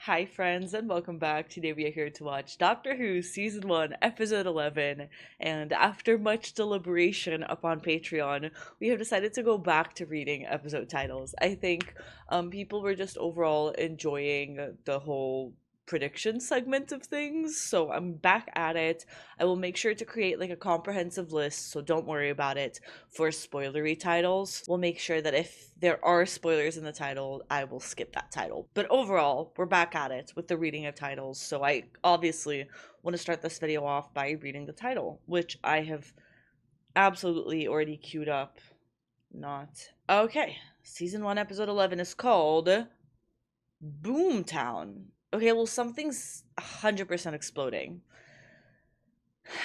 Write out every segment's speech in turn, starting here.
Hi friends and welcome back. Today we are here to watch Doctor Who Season 1 Episode 11, and after much deliberation upon Patreon, we have decided to go back to reading episode titles. I think people were just overall enjoying the whole prediction segment of things, so I'm back at it. I will make sure to create like a comprehensive list, so don't worry about it, for spoilery titles. We'll make sure that if there are spoilers in the title, I will skip that title. But overall, we're back at it with the reading of titles, so I obviously want to start this video off by reading the title, which I have absolutely already queued up. Not. Okay, Season 1, Episode 11 is called Boomtown. Okay, well, something's 100% exploding.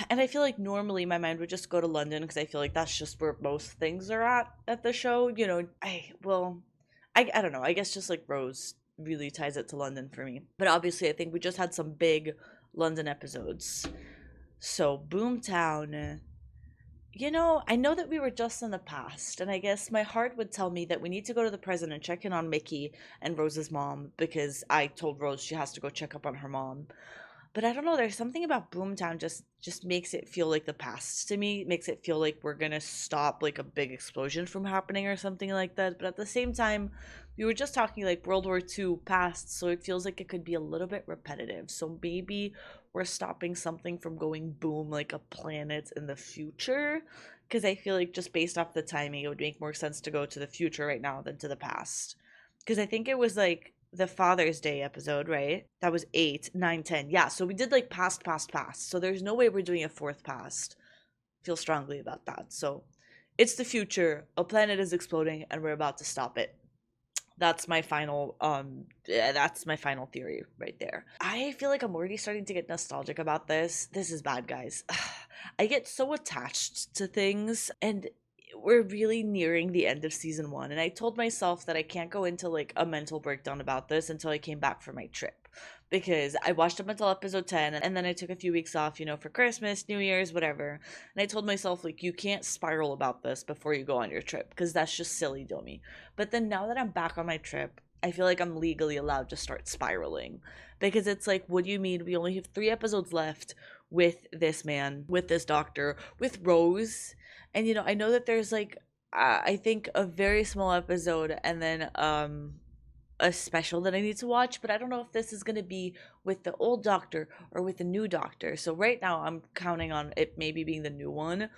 And I feel like normally my mind would just go to London because I feel like that's just where most things are at the show. You know, I don't know. I guess just like Rose really ties it to London for me. But obviously, I think we just had some big London episodes. So, Boomtown. You know, I know that we were just in the past, and I guess my heart would tell me that we need to go to the present and check in on Mickey and Rose's mom because I told Rose she has to go check up on her mom. But I don't know, there's something about Boomtown just makes it feel like the past to me. It makes it feel like we're gonna stop like a big explosion from happening or something like that. But at the same time, we were just talking like World War II past, so it feels like it could be a little bit repetitive. So maybe we're stopping something from going boom like a planet in the future. Because I feel like just based off the timing, it would make more sense to go to the future right now than to the past. Because I think it was like the Father's Day episode, right? That was 8, 9, 10. Yeah, so we did like past, past, past. So there's no way we're doing a fourth past. Feel strongly about that. So it's the future. A planet is exploding and we're about to stop it. That's my final theory right there. I feel like I'm already starting to get nostalgic about this. This is bad, guys. I get so attached to things, and we're really nearing the end of season 1, and I told myself that I can't go into like a mental breakdown about this until I came back from my trip, because I watched up until episode 10 and then I took a few weeks off, you know, for Christmas, New Year's, whatever. And I told myself like, you can't spiral about this before you go on your trip because that's just silly, dummy. But then now that I'm back on my trip, I feel like I'm legally allowed to start spiraling, because it's like, what do you mean we only have 3 episodes left with this man, with this doctor, with Rose? And you know, I know that there's like I think a very small episode and then a special that I need to watch, but I don't know if this is going to be with the old doctor or with the new doctor. So right now I'm counting on it maybe being the new one,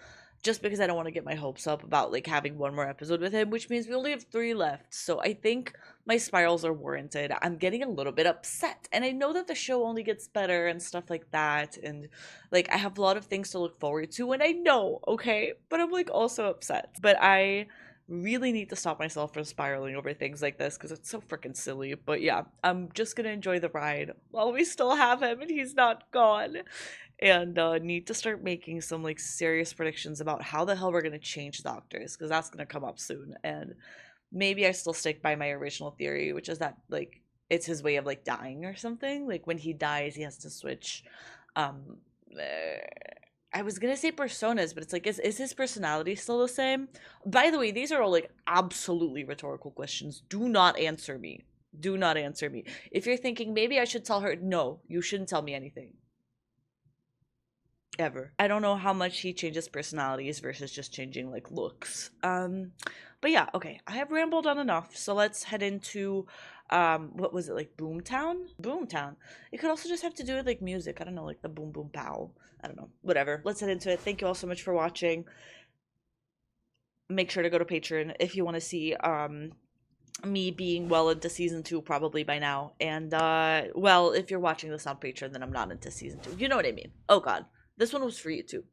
just because I don't want to get my hopes up about like having one more episode with him, which means we only have 3 left. So I think my spirals are warranted. I'm getting a little bit upset, and I know that the show only gets better and stuff like that, and like I have a lot of things to look forward to, and I know, okay, but I'm like also upset. But I really need to stop myself from spiraling over things like this because it's so freaking silly. But yeah, I'm just gonna enjoy the ride while we still have him and he's not gone, and need to start making some like serious predictions about how the hell we're gonna change doctors, because that's gonna come up soon. And maybe I still stick by my original theory, which is that like it's his way of like dying or something. Like when he dies, he has to switch. Um, I was gonna say personas, but it's like, is his personality still the same? By the way, these are all like absolutely rhetorical questions. Do not answer me. Do not answer me. If you're thinking maybe I should tell her, no, you shouldn't tell me anything. Ever. I don't know how much he changes personalities versus just changing like looks. But yeah, okay. I have rambled on enough. So let's head into what was it, like Boomtown? Boomtown. It could also just have to do with like music. I don't know, like the boom boom pow. I don't know. Whatever. Let's head into it. Thank you all so much for watching. Make sure to go to Patreon if you want to see me being well into season 2 probably by now. And well, if you're watching this on Patreon, then I'm not into season 2. You know what I mean. Oh god. This one was for you too.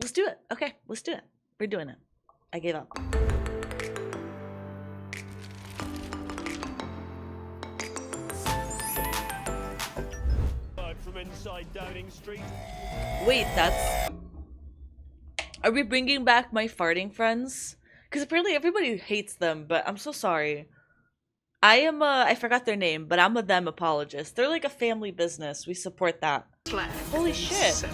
Let's do it. Okay, let's do it. We're doing it. I gave up. From inside Downing Street. Wait, that's... Are we bringing back my farting friends? Because apparently everybody hates them, but I'm so sorry. I am I forgot their name, but I'm a them apologist. They're like a family business. We support that. Holy shit.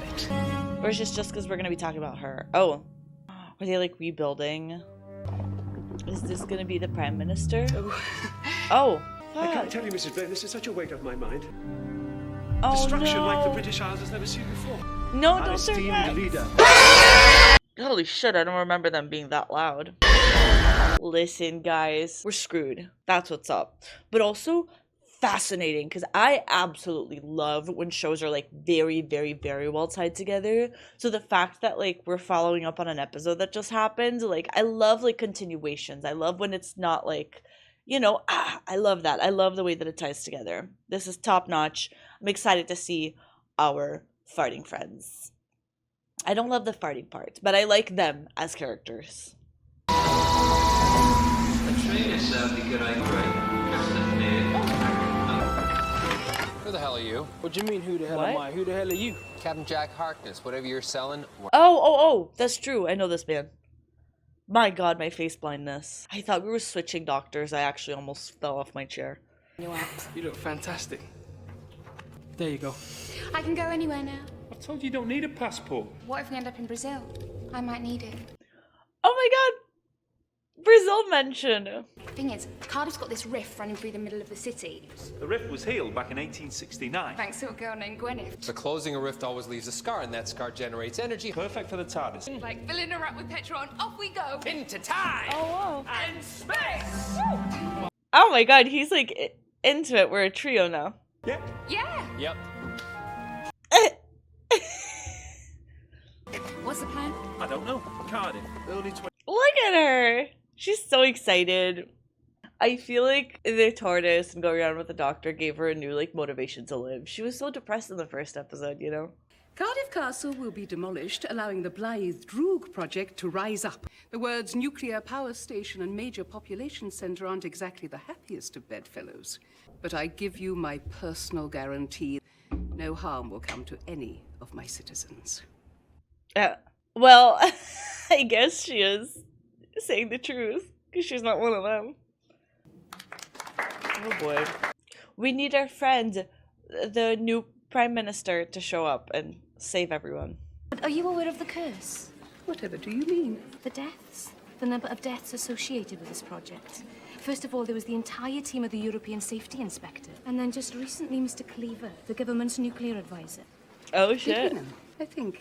Or is this just because we're going to be talking about her? Oh. Are they like rebuilding? Is this going to be the prime minister? Oh. I can't tell you, Mrs. Blaine, this is such a weight off my mind. Oh, Destruction no. like the British Isles has never seen before. No, An don't turn esteemed back. leader. Holy shit, I don't remember them being that loud. Listen, guys, we're screwed. That's what's up. But also fascinating, because I absolutely love when shows are like very, very, very well tied together. So the fact that like we're following up on an episode that just happened, like I love like continuations. I love when it's not like, you know, I love that. I love the way that it ties together. This is top notch. I'm excited to see our farting friends. I don't love the farting part, but I like them as characters. Who the hell are you? What do you mean, who the hell What? am I? Who the hell are you? Captain Jack Harkness. Whatever you're selling. Oh, that's true. I know this man. My god, my face blindness. I thought we were switching doctors. I actually almost fell off my chair. You look fantastic. There you go. I can go anywhere now. I told you don't need a passport. What if we end up in Brazil? I might need it. Oh my god! Brazil mention. Thing is, Cardiff's got this rift running through the middle of the city. The rift was healed back in 1869. Thanks to a girl named Gwyneth. So closing a rift always leaves a scar, and that scar generates energy. Perfect for the TARDIS. Like filling her up with petrol and off we go. Into time Oh wow. and space. Oh my god, he's like into it. We're a trio now. Yeah. Yeah. Yep. What's the plan? I don't know. Cardiff. Early 20. Look at her. She's so excited. I feel like the TARDIS and going around with the doctor gave her a new like motivation to live. She was so depressed in the first episode, you know? Cardiff Castle will be demolished, allowing the Blythe Droog project to rise up. The world's nuclear power station and major population centre aren't exactly the happiest of bedfellows. But I give you my personal guarantee, no harm will come to any of my citizens. Well, I guess she is saying the truth, because she's not one of them. Oh boy. We need our friend, the new Prime Minister, to show up and save everyone. Are you aware of the curse? Whatever do you mean? The deaths? The number of deaths associated with this project. First of all, there was the entire team of the European Safety Inspector. And then just recently, Mr. Cleaver, the government's nuclear advisor. Oh Did shit. we know? I think.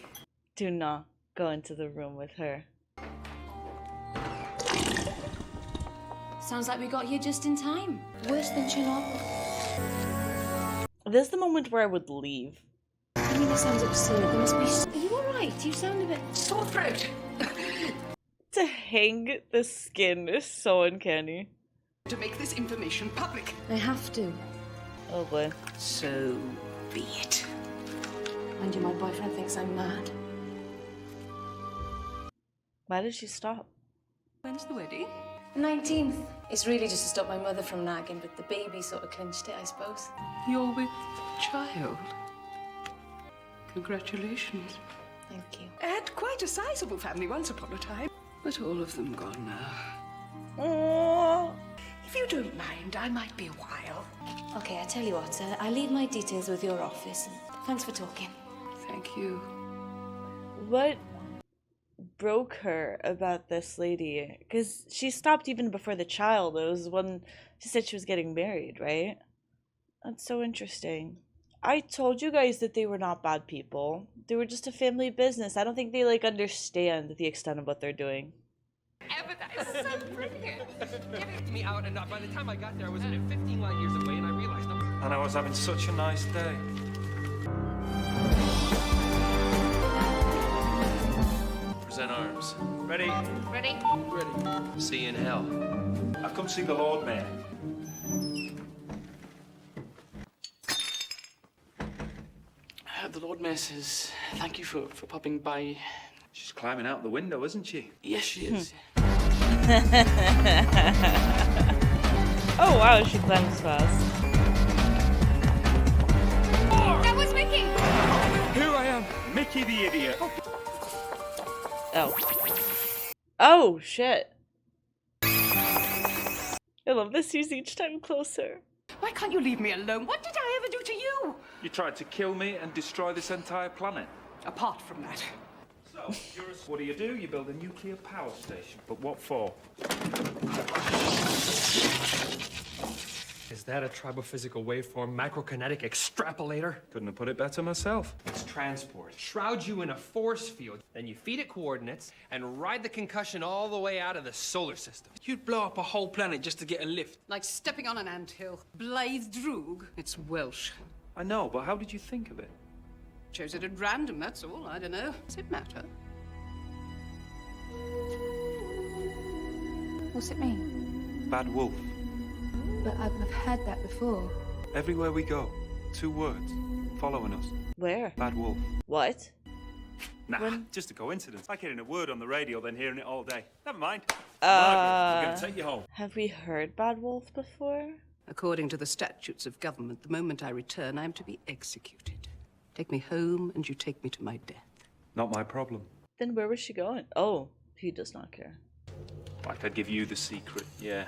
Do not go into the room with her. Sounds like we got here just in time. Worse than Chernobyl. This is the moment where I would leave. I mean, this sounds absurd. There must be... Are you alright? You sound a bit... Sore throat! To hang the skin is so uncanny. To make this information public. I have to. Oh boy. So be it. Mind you, my boyfriend thinks I'm mad. Why did she stop? When's the wedding? The 19th. It's really just to stop my mother from nagging, but the baby sort of clinched it, I suppose. You're with child. Congratulations. Thank you. I had quite a sizable family once upon a time, but all of them gone now. Aww. If you don't mind, I might be a while. Okay, I tell you what, I'll leave my details with your office. Thanks for talking. Thank you. What broke her about this lady? Because she stopped even before the child. It was when she said she was getting married, right? That's so interesting. I told you guys that they were not bad people. They were just a family business. I don't think they like understand the extent of what they're doing. Ever that is so brilliant. Getting me out, and by the time I got there, I was in it 15 light years away, and I realized I'm... And I was having such a nice day. Present arms. Ready? Ready? Ready. See you in hell. I've come to see the Lord Mayor. The Lord Mayor says thank you for popping by. She's climbing out the window, isn't she? Yes, she is. Oh wow, she climbs fast. That was Mickey! Here I am, Mickey the idiot. Oh. Oh shit. I love this. He's each time closer. Why can't you leave me alone? What did I ever do to you? You tried to kill me and destroy this entire planet. Apart from that. So, what do? You build a nuclear power station. But what for? Is that a tribophysical waveform macrokinetic extrapolator? Couldn't have put it better myself. It's transport. Shroud you in a force field, then you feed it coordinates and ride the concussion all the way out of the solar system. You'd blow up a whole planet just to get a lift. Like stepping on an anthill. Blythe Droog. It's Welsh. I know, but how did you think of it? Chose it at random, that's all. I don't know. Does it matter? What's it mean? Bad wolf. But I've heard that before. Everywhere we go, 2 words, following us. Where? Bad wolf. What? Nah, just a coincidence. Like hearing a word on the radio, then hearing it all day. Never mind. Uh, Margaret, we're gonna take you home. Have we heard Bad Wolf before? According to the statutes of government, the moment I return, I am to be executed. Take me home, and you take me to my death. Not my problem. Then where was she going? Oh, he does not care. Like I'd give you the secret, yeah.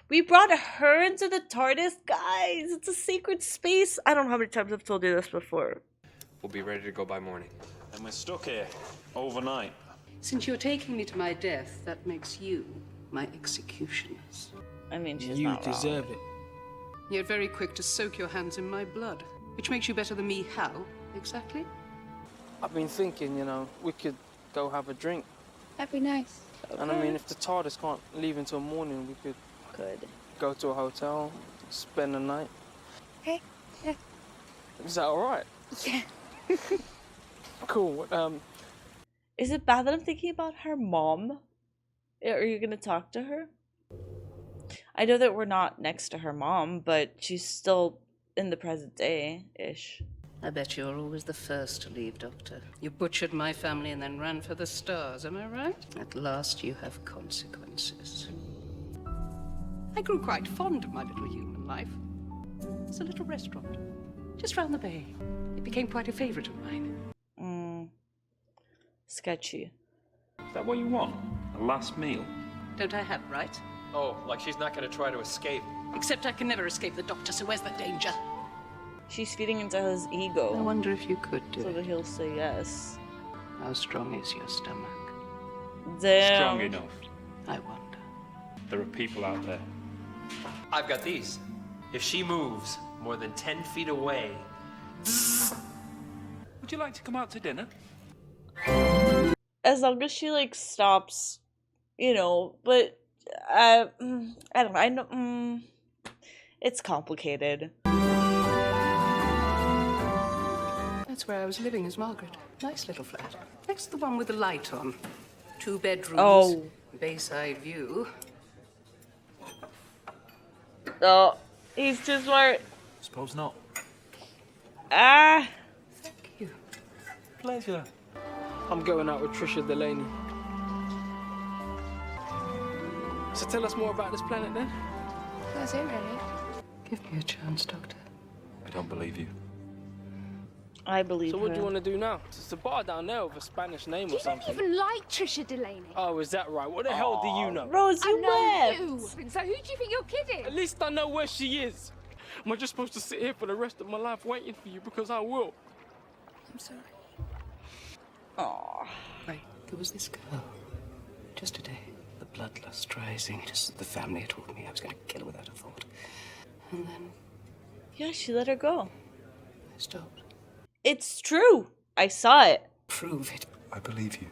We brought her into the TARDIS, guys. It's a secret space. I don't know how many times I've told you this before. We'll be ready to go by morning. And we're stuck here, overnight. Since you're taking me to my death, that makes you my executioners. I mean, she's You not wrong. deserve it. You're very quick to soak your hands in my blood, which makes you better than me how, exactly? I've been thinking, you know, we could go have a drink. That'd be nice. And I mean, if the TARDIS can't leave until morning, we could go to a hotel, spend the night. Okay, yeah. Is that all right? Yeah. Cool. Is it bad that I'm thinking about her mom? Are you gonna talk to her? I know that we're not next to her mom, but she's still in the present day-ish. I bet you're always the first to leave, Doctor. You butchered my family and then ran for the stars, am I right? At last you have consequences. I grew quite fond of my little human life. It's a little restaurant, just round the bay. It became quite a favorite of mine. Sketchy. Is that what you want? A last meal? Don't I have right? Oh, like she's not gonna try to escape. Except I can never escape the Doctor, so where's the danger? She's feeding into his ego. I wonder if you could do so it. that he'll say yes. How strong is your stomach? Damn. Strong enough. I wonder. There are people out there. I've got these. If she moves more than 10 feet away... Would you like to come out to dinner? As long as she like stops, you know. But I don't know. I know it's complicated. That's where I was living as Margaret. Nice little flat. Next to the one with the light on. 2 bedrooms. Oh. Bayside view. Oh, he's too smart. Suppose not. Ah. Thank you. Pleasure. I'm going out with Trisha Delaney. So tell us more about this planet then. That's it, really. Give me a chance, Doctor. I don't believe you. I believe So what her. do you want to do now? It's a bar down there with a Spanish name or You don't something. even like Trisha Delaney. Oh, is that right? What the hell do you know? Rose, you I left. know you. So who do you think you're kidding? At least I know where she is. Am I just supposed to sit here for the rest of my life waiting for you? Because I will. I'm sorry. Aww. Right, there was this girl. Just today. The bloodlust rising, just as the family had told me I was going to kill her without a thought. And then Yeah, she let her go. I stopped. It's true. I saw it. Prove it. I believe you.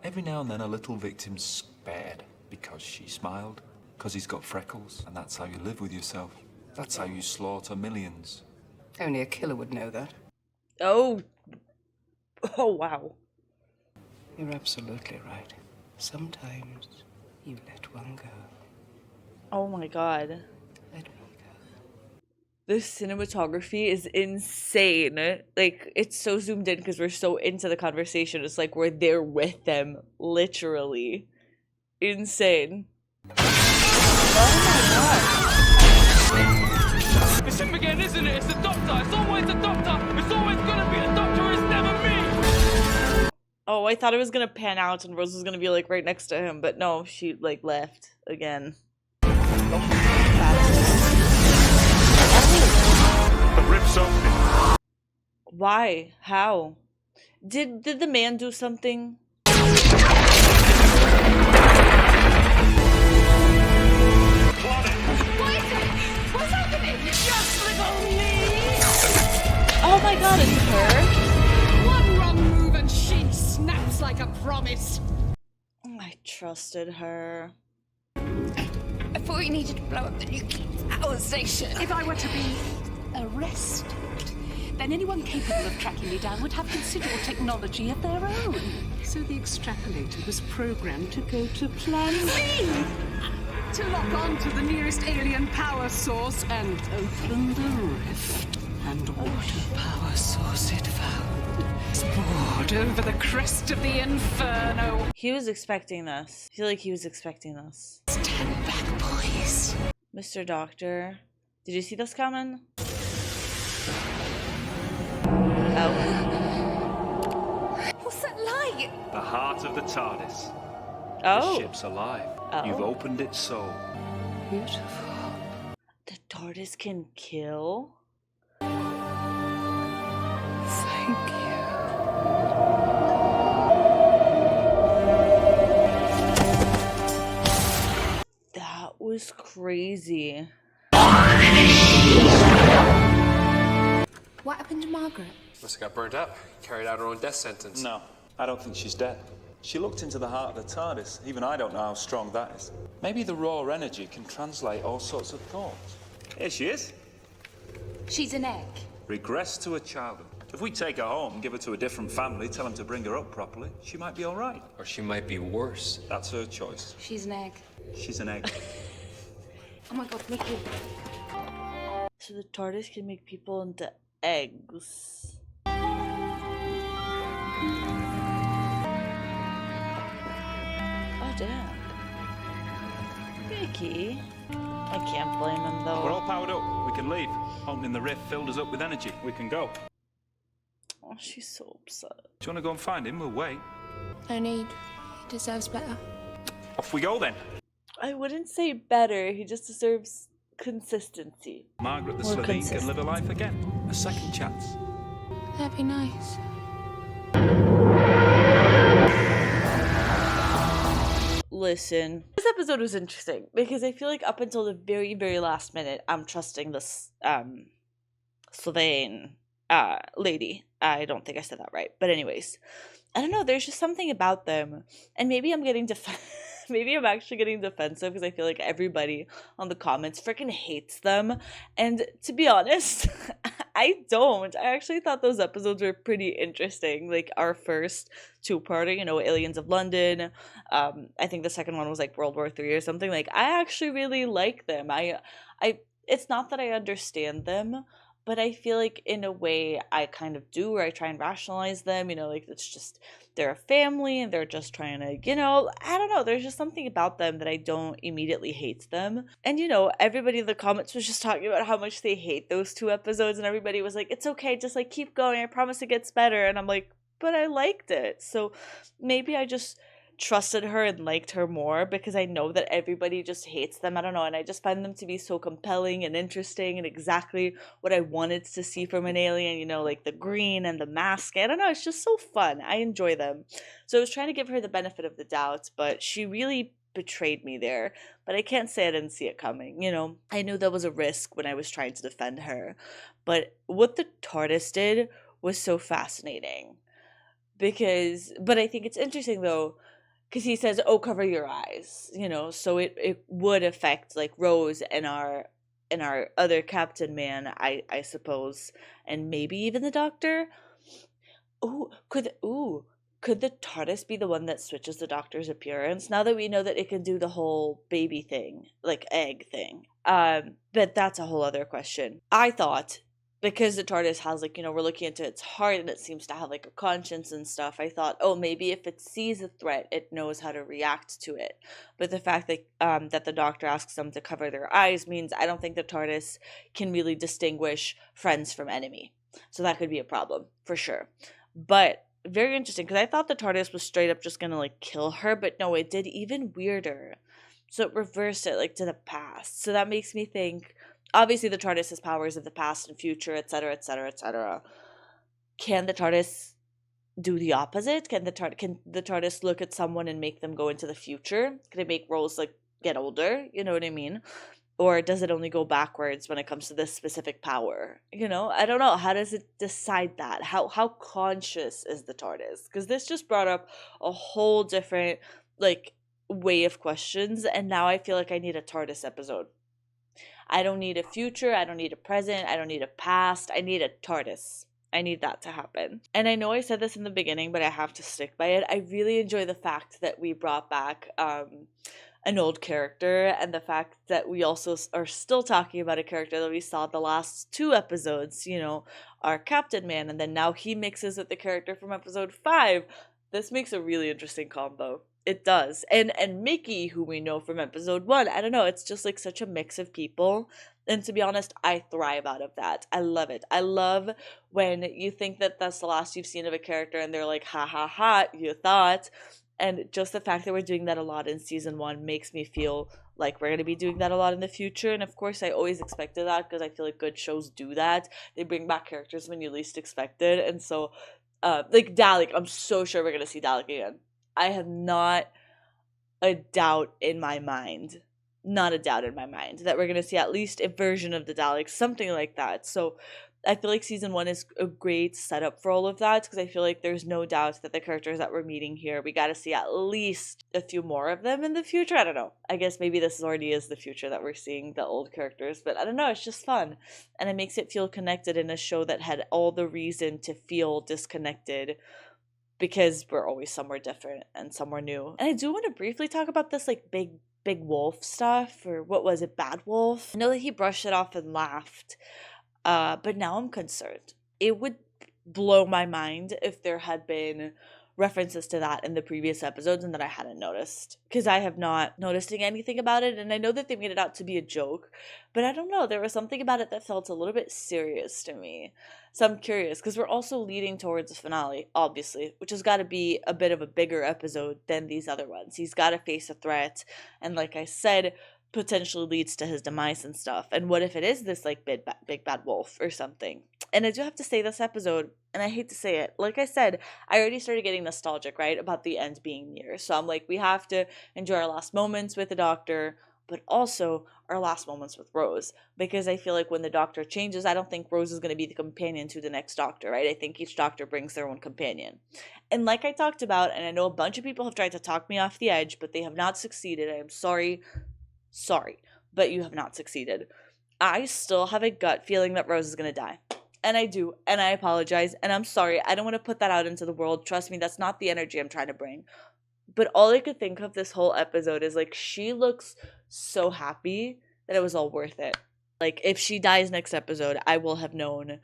Every now and then a little victim's spared because she smiled, because he's got freckles, and that's how you live with yourself. That's how you slaughter millions. Only a killer would know that. Oh. Oh, wow. You're absolutely right. Sometimes you let one go. Oh my god. Let me go. The cinematography is insane. Like, it's so zoomed in because we're so into the conversation. It's like we're there with them, literally. Insane. It's him again, isn't it? It's the Doctor. It's always the Doctor. It's always gonna be the Doctor. It's never me. Oh, I thought it was gonna pan out and Rose was gonna be like right next to him, but no, she like left again. The rip's opening. Why? How? Did the man do something? What is it? What's happening? Not it's her. One wrong move and she snaps like a promise. I trusted her. I thought we needed to blow up the nuclear power station. If I were to be arrested, then anyone capable of tracking me down would have considerable technology of their own. So the extrapolator was programmed to go to Plan B, to lock onto the nearest alien power source and open the rift. And what a power source it found, poured over the crest of the inferno. He was expecting this. I feel like he was expecting this. Stand back, boys. Mr. Doctor, did you see this coming? Oh. What's that light? The heart of the TARDIS. Oh. The ship's alive. Oh. You've opened its soul. Beautiful. The TARDIS can kill? Thank you. That was crazy. What happened to Margaret? Must have got burnt up. Carried out her own death sentence. No, I don't think she's dead. She looked into the heart of the TARDIS. Even I don't know how strong that is. Maybe the raw energy can translate all sorts of thoughts. Here she is. She's an egg. Regress to her childhood. If we take her home, give her to a different family, tell them to bring her up properly, she might be all right. Or she might be worse. That's her choice. She's an egg. She's an egg. Oh my god, Mickey. So the TARDIS can make people into eggs. Oh damn. Mickey. I can't blame him though. We're all powered up. We can leave. Opening the rift filled us up with energy. We can go. Oh, she's so upset. Do you want to go and find him? We'll wait. No need. He deserves better. Off we go then. I wouldn't say better, he just deserves consistency. Margaret the More Slovene can live a life again. A second chance. That'd be nice. Listen, this episode was interesting because I feel like up until the very, very last minute, I'm trusting this Slovene lady. I don't think I said that right, but anyways, I don't know. There's just something about them, and maybe I'm getting maybe I'm actually getting defensive because I feel like everybody on the comments freaking hates them, and to be honest, I don't. I actually thought those episodes were pretty interesting. Like our first two-parter, you know, Aliens of London. I think the second one was like World War III or something. Like I actually really like them. I it's not that I understand them, but I feel like in a way I kind of do, or I try and rationalize them, you know, like it's just, they're a family and they're just trying to, you know, I don't know, there's just something about them that I don't immediately hate them. And, you know, everybody in the comments was just talking about how much they hate those two episodes, and everybody was like, it's okay, just like keep going, I promise it gets better. And I'm like, but I liked it. So maybe I just trusted her and liked her more because I know that everybody just hates them. I don't know, and I just find them to be so compelling and interesting and exactly what I wanted to see from an alien, you know, like the green and the mask. I don't know, it's just so fun. I enjoy them. So I was trying to give her the benefit of the doubt, but she really betrayed me there. But I can't say I didn't see it coming, you know. I knew that was a risk when I was trying to defend her. But what the TARDIS did was so fascinating. But I think it's interesting though, because he says, oh, cover your eyes, you know, so it would affect like Rose and our other captain man, I suppose, and maybe even the Doctor. Could the TARDIS be the one that switches the Doctor's appearance now that we know that it can do the whole baby thing, like egg thing? But that's a whole other question. I thought, because the TARDIS has, like, you know, we're looking into its heart and it seems to have like a conscience and stuff, I thought, oh, maybe if it sees a threat, it knows how to react to it. But the fact that that the Doctor asks them to cover their eyes means I don't think the TARDIS can really distinguish friends from enemy. So that could be a problem for sure. But very interesting, because I thought the TARDIS was straight up just gonna like kill her, but no, it did even weirder. So it reversed it like to the past. So that makes me think, obviously the TARDIS has powers of the past and future, etc., etc., etc. Can the TARDIS do the opposite? Can the TARDIS look at someone and make them go into the future? Can it make Rose like get older? You know what I mean? Or does it only go backwards when it comes to this specific power? You know, I don't know. How does it decide that? How conscious is the TARDIS? Because this just brought up a whole different like way of questions, and now I feel like I need a TARDIS episode. I don't need a future, I don't need a present, I don't need a past, I need a TARDIS. I need that to happen. And I know I said this in the beginning, but I have to stick by it. I really enjoy the fact that we brought back an old character, and the fact that we also are still talking about a character that we saw the last 2 episodes, you know, our Captain Man, and then now he mixes with the character from episode 5. This makes a really interesting combo. It does. And Mickey, who we know from episode 1, I don't know, it's just like such a mix of people. And to be honest, I thrive out of that. I love it. I love when you think that that's the last you've seen of a character and they're like, ha ha ha, you thought. And just the fact that we're doing that a lot in season 1 makes me feel like we're going to be doing that a lot in the future. And of course, I always expected that because I feel like good shows do that. They bring back characters when you least expect it. And so, like Dalek, I'm so sure we're going to see Dalek again. I have not a doubt in my mind. Not a doubt in my mind that we're going to see at least a version of the Daleks, something like that. So I feel like season 1 is a great setup for all of that, because I feel like there's no doubt that the characters that we're meeting here, we got to see at least a few more of them in the future. I don't know. I guess maybe this already is the future that we're seeing the old characters, but I don't know. It's just fun. And it makes it feel connected in a show that had all the reason to feel disconnected, because we're always somewhere different and somewhere new. And I do want to briefly talk about this like big wolf stuff, or what was it, Bad Wolf? I know that he brushed it off and laughed, but now I'm concerned. It would blow my mind if there had been references to that in the previous episodes and that I hadn't noticed, because I have not noticed anything about it. And I know that they made it out to be a joke, but I don't know, there was something about it that felt a little bit serious to me. So I'm curious, because we're also leading towards the finale, obviously, which has got to be a bit of a bigger episode than these other ones. He's got to face a threat, and like I said, potentially leads to his demise and stuff. And what if it is this like big bad wolf or something? And I do have to say, this episode, and I hate to say it, like I said, I already started getting nostalgic, right, about the end being near. So I'm like, we have to enjoy our last moments with the Doctor, but also our last moments with Rose, because I feel like when the Doctor changes, I don't think Rose is going to be the companion to the next Doctor, right? I think each Doctor brings their own companion. And like I talked about, and I know a bunch of people have tried to talk me off the edge, but they have not succeeded. I am sorry, but you have not succeeded. I still have a gut feeling that Rose is going to die. And I do, and I apologize, and I'm sorry. I don't want to put that out into the world. Trust me, that's not the energy I'm trying to bring. But all I could think of this whole episode is like, she looks so happy that it was all worth it. Like, if she dies next episode, I will have known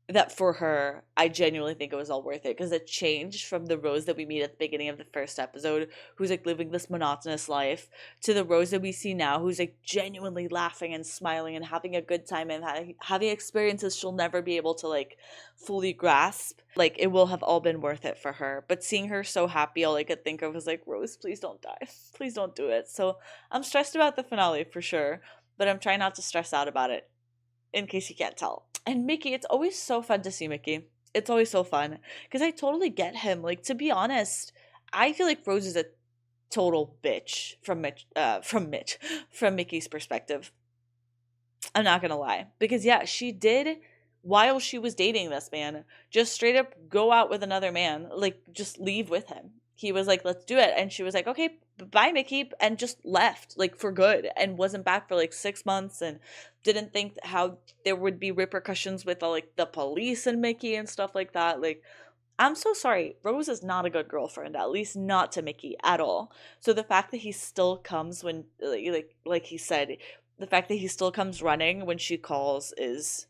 that for her, I genuinely think it was all worth it, because it changed from the Rose that we meet at the beginning of the first episode, who's like living this monotonous life, to the Rose that we see now, who's like genuinely laughing and smiling and having a good time and having experiences she'll never be able to like fully grasp. Like, it will have all been worth it for her. But seeing her so happy, all I could think of was like, Rose, please don't die. Please don't do it. So I'm stressed about the finale for sure, but I'm trying not to stress out about it, in case you can't tell. And Mickey, it's always so fun to see Mickey. It's always so fun, because I totally get him. Like, to be honest, I feel like Rose is a total bitch from Mickey's perspective. I'm not gonna lie, because yeah, she did, while she was dating this man, just straight up go out with another man, like just leave with him. He was like, let's do it, and she was like, okay, bye Mickey, and just left, like, for good, and wasn't back for like 6 months, and didn't think how there would be repercussions with like the police and Mickey and stuff like that. Like, I'm so sorry, Rose is not a good girlfriend, at least not to Mickey at all. So the fact that he still comes when like he said, the fact that he still comes running when she calls is,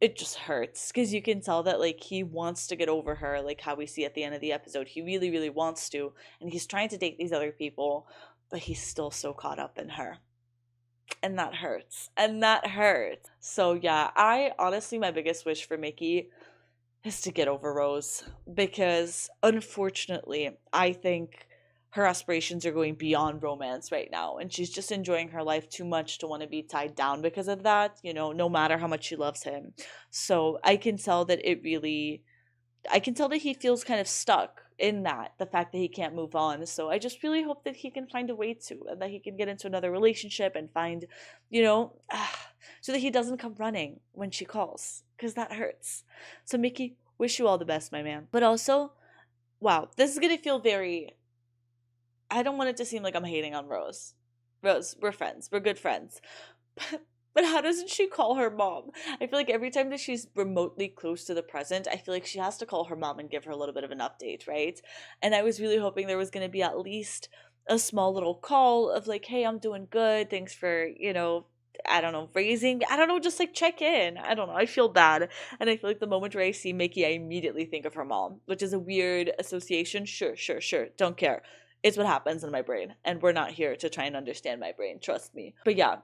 it just hurts, because you can tell that like he wants to get over her, like how we see at the end of the episode. He really, really wants to, and he's trying to date these other people, but he's still so caught up in her. And that hurts. So yeah, I honestly, my biggest wish for Mickey is to get over Rose, because unfortunately, I think her aspirations are going beyond romance right now, and she's just enjoying her life too much to want to be tied down because of that, you know, no matter how much she loves him. So I can tell that he feels kind of stuck in that, the fact that he can't move on. So I just really hope that he can find a way to, and that he can get into another relationship and find, so that he doesn't come running when she calls, because that hurts. So Mickey, wish you all the best, my man. But also, wow, this is gonna feel very, I don't want it to seem like I'm hating on Rose. Rose, we're friends. We're good friends. But how doesn't she call her mom? I feel like every time that she's remotely close to the present, I feel like she has to call her mom and give her a little bit of an update, right? And I was really hoping there was going to be at least a small little call of like, hey, I'm doing good. Thanks for, I don't know, raising, I don't know, just like check in. I don't know. I feel bad. And I feel like the moment where I see Mickey, I immediately think of her mom, which is a weird association. Sure. Don't care. It's what happens in my brain. And we're not here to try and understand my brain. Trust me. But yeah.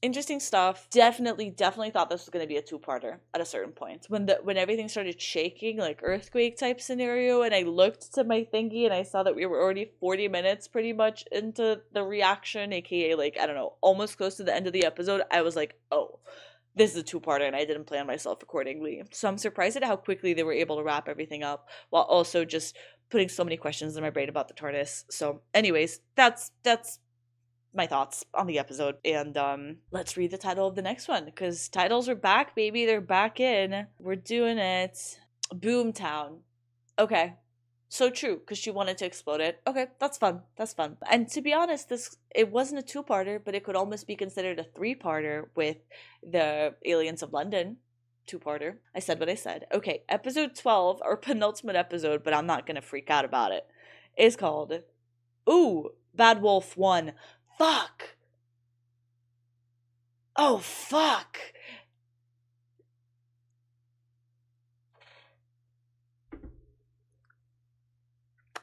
Interesting stuff. Definitely thought this was going to be a two-parter at a certain point. When everything started shaking, like earthquake type scenario, and I looked to my thingy and I saw that we were already 40 minutes pretty much into the reaction, aka like, I don't know, almost close to the end of the episode, I was like, oh, this is a two-parter, and I didn't plan myself accordingly. So I'm surprised at how quickly they were able to wrap everything up while also just putting so many questions in my brain about the TARDIS. So anyways, that's my thoughts on the episode, and let's read the title of the next one, because titles are back, baby. They're back in. We're doing it. Boomtown. Okay, so true, because she wanted to explode it. Okay, that's fun. And to be honest, it wasn't a two-parter, but it could almost be considered a three-parter with the Aliens of London two-parter. I said what I said. Okay, episode 12, our penultimate episode, but I'm not gonna freak out about it, is called Bad Wolf 1. Fuck. Oh, fuck.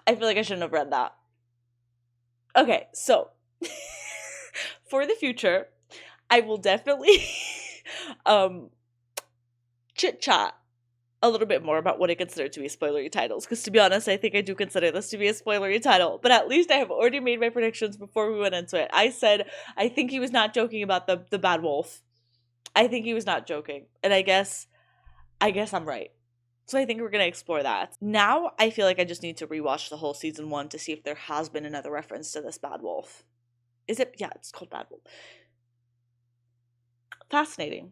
I feel like I shouldn't have read that. Okay, so for the future, I will definitely chit-chat a little bit more about what I consider to be spoilery titles, because to be honest, I think I do consider this to be a spoilery title, but at least I have already made my predictions before we went into it. I said I think he was not joking about the bad wolf. I think he was not joking, and I guess I'm right. So I think we're going to explore that. Now I feel like I just need to rewatch the whole season 1 to see if there has been another reference to this bad wolf. Is it? Yeah, it's called Bad Wolf. Fascinating.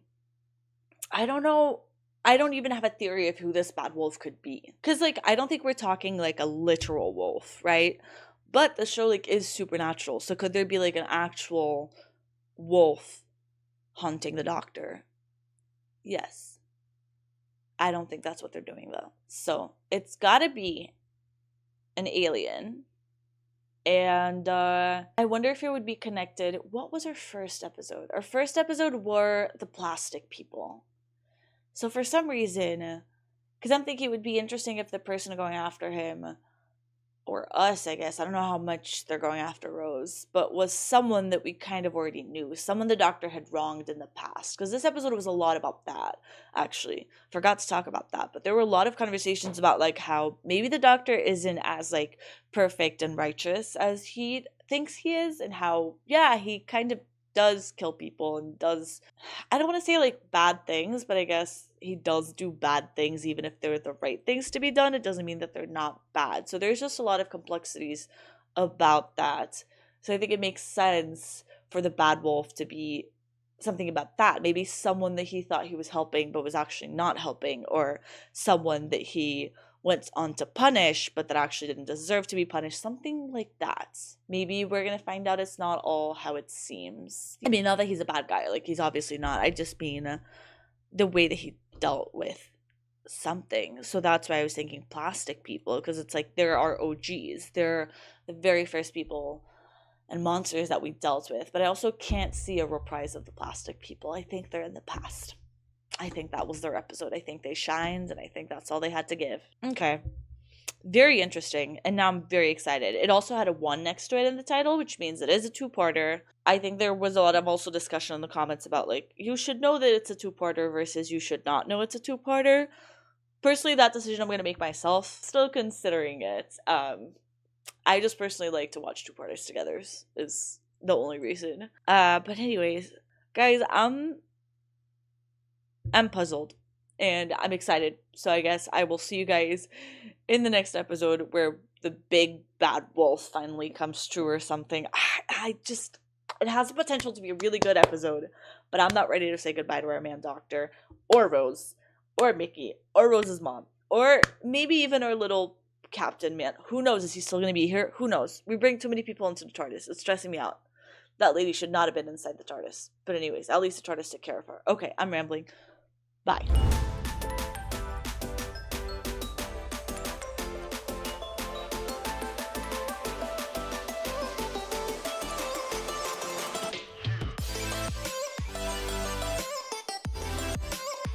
I don't know. I don't even have a theory of who this bad wolf could be. Because, like, I don't think we're talking, like, a literal wolf, right? But the show, like, is supernatural. So could there be, like, an actual wolf hunting the Doctor? Yes. I don't think that's what they're doing, though. So it's gotta be an alien. And I wonder if it would be connected. What was our first episode? Our first episode were the plastic people. So for some reason, because I'm thinking it would be interesting if the person going after him, or us, I guess, I don't know how much they're going after Rose, but was someone that we kind of already knew, someone the Doctor had wronged in the past. Because this episode was a lot about that, actually. Forgot to talk about that, but there were a lot of conversations about, like, how maybe the Doctor isn't as, like, perfect and righteous as he thinks he is, and how, yeah, he kind of does kill people and does, I don't want to say like bad things, but I guess he does do bad things even if they're the right things to be done. It doesn't mean that they're not bad. So there's just a lot of complexities about that. So I think it makes sense for the bad wolf to be something about that. Maybe someone that he thought he was helping but was actually not helping, or someone that he went on to punish but that actually didn't deserve to be punished, something like that. Maybe we're gonna find out it's not all how it seems. I mean, not that he's a bad guy, like, he's obviously not. I just mean the way that he dealt with something. So that's why I was thinking plastic people, because it's like there are OGs, they're the very first people and monsters that we dealt with, but I also can't see a reprise of the plastic people. I think they're in the past. I think that was their episode. I think they shined, and I think that's all they had to give. Okay. Very interesting, and now I'm very excited. It also had a 1 next to it in the title, which means it is a two-parter. I think there was a lot of also discussion in the comments about, like, you should know that it's a two-parter versus you should not know it's a two-parter. Personally, that decision I'm going to make myself. Still considering it. I just personally like to watch two-parters together is the only reason. But anyways, guys, I'm puzzled. and I'm excited. So I guess I will see you guys in the next episode where the big bad wolf finally comes true or something. It has the potential to be a really good episode, but I'm not ready to say goodbye to our man Doctor, or Rose, or Mickey, or Rose's mom, or maybe even our little captain man. Who knows? Is he still going to be here? Who knows? We bring too many people into the TARDIS. It's stressing me out. That lady should not have been inside the TARDIS. But anyways, at least the TARDIS took care of her. Okay, I'm rambling. Bye.